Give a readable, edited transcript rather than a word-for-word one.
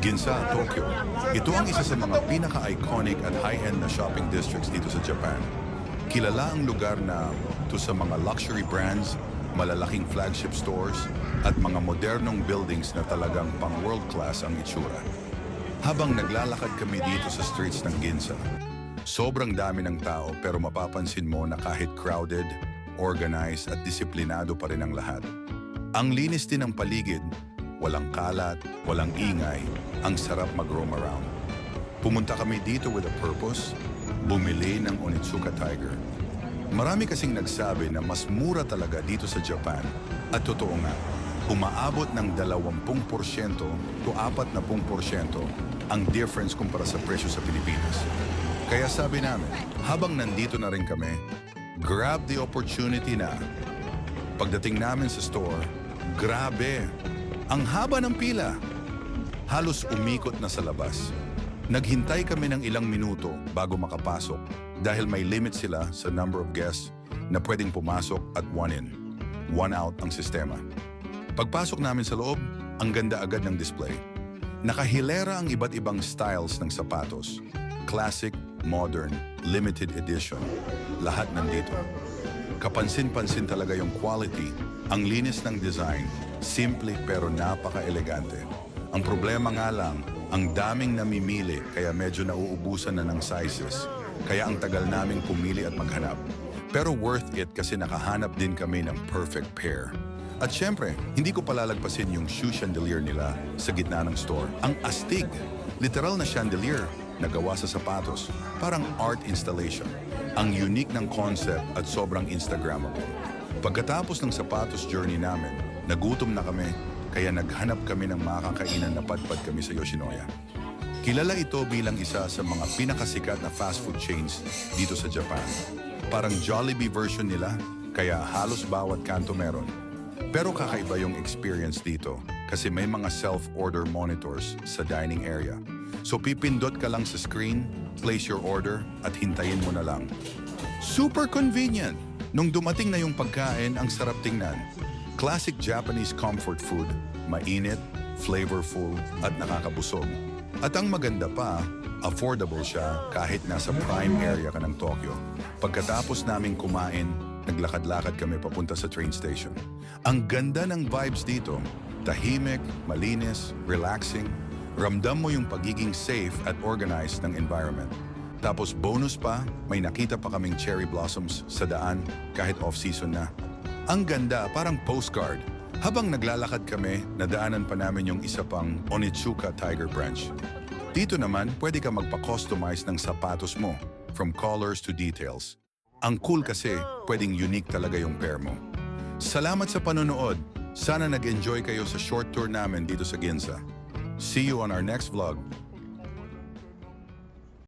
Ginza, Tokyo. Ito ang isa sa mga pinaka-iconic at high-end na shopping districts dito sa Japan. Kilala ang lugar na to sa mga luxury brands, malalaking flagship stores, at mga modernong buildings na talagang pang-world class ang itsura. Habang naglalakad kami dito sa streets ng Ginza, sobrang dami ng tao pero mapapansin mo na kahit crowded, organized at disiplinado pa rin ang lahat. Ang linis din ng paligid, walang kalat, walang ingay, ang sarap mag-roam around. Pumunta kami dito with a purpose, bumili ng Onitsuka Tiger. Marami kasing nagsabi na mas mura talaga dito sa Japan at totoo nga, umaabot ng 20% to 40% ang difference kumpara sa presyo sa Pilipinas. Kaya sabi namin, habang nandito na rin kami, grab the opportunity na. Pagdating namin sa store, grabe! Ang haba ng pila. Halos umikot na sa labas. Naghintay kami ng ilang minuto bago makapasok dahil may limit sila sa number of guests na pwedeng pumasok at one in, one out ang sistema. Pagpasok namin sa loob, ang ganda agad ng display. Nakahilera ang iba't ibang styles ng sapatos. Classic, modern, limited edition. Lahat nandito. Kapansin-pansin talaga yung quality, ang linis ng design, simple pero napaka-elegante. Ang problema nga lang, ang daming namimili kaya medyo nauubusan na ng sizes. Kaya ang tagal naming pumili at maghanap. Pero worth it kasi nakahanap din kami ng perfect pair. At syempre, hindi ko palalagpasin yung shoe chandelier nila sa gitna ng store. Ang astig, literal na chandelier na gawa sa sapatos, parang art installation. Ang unique ng concept at sobrang Instagrammable. Pagkatapos ng sapatos journey namin, nagutom na kami, kaya naghanap kami ng makakainan na padpad kami sa Yoshinoya. Kilala ito bilang isa sa mga pinakasikat na fast food chains dito sa Japan. Parang Jollibee version nila, kaya halos bawat kanto meron. Pero kakaiba yung experience dito kasi may mga self-order monitors sa dining area. So pipindot ka lang sa screen, place your order at hintayin mo na lang. Super convenient! Nung dumating na yung pagkain, ang sarap tingnan. Classic Japanese comfort food, mainit, flavorful, at nakakabusog. At ang maganda pa, affordable siya kahit nasa prime area ka ng Tokyo. Pagkatapos naming kumain, naglakad-lakad kami papunta sa train station. Ang ganda ng vibes dito, tahimik, malinis, relaxing. Ramdam mo yung pagiging safe at organized ng environment. Tapos bonus pa, may nakita pa kaming cherry blossoms sa daan kahit off-season na. Ang ganda, parang postcard. Habang naglalakad kami, nadaanan pa namin yung isa pang Onitsuka Tiger Branch. Dito naman, pwede ka magpa-customize ng sapatos mo, from colors to details. Ang cool kasi, pwedeng unique talaga yung pair mo. Salamat sa panonood. Sana nag-enjoy kayo sa short tour namin dito sa Ginza. See you on our next vlog.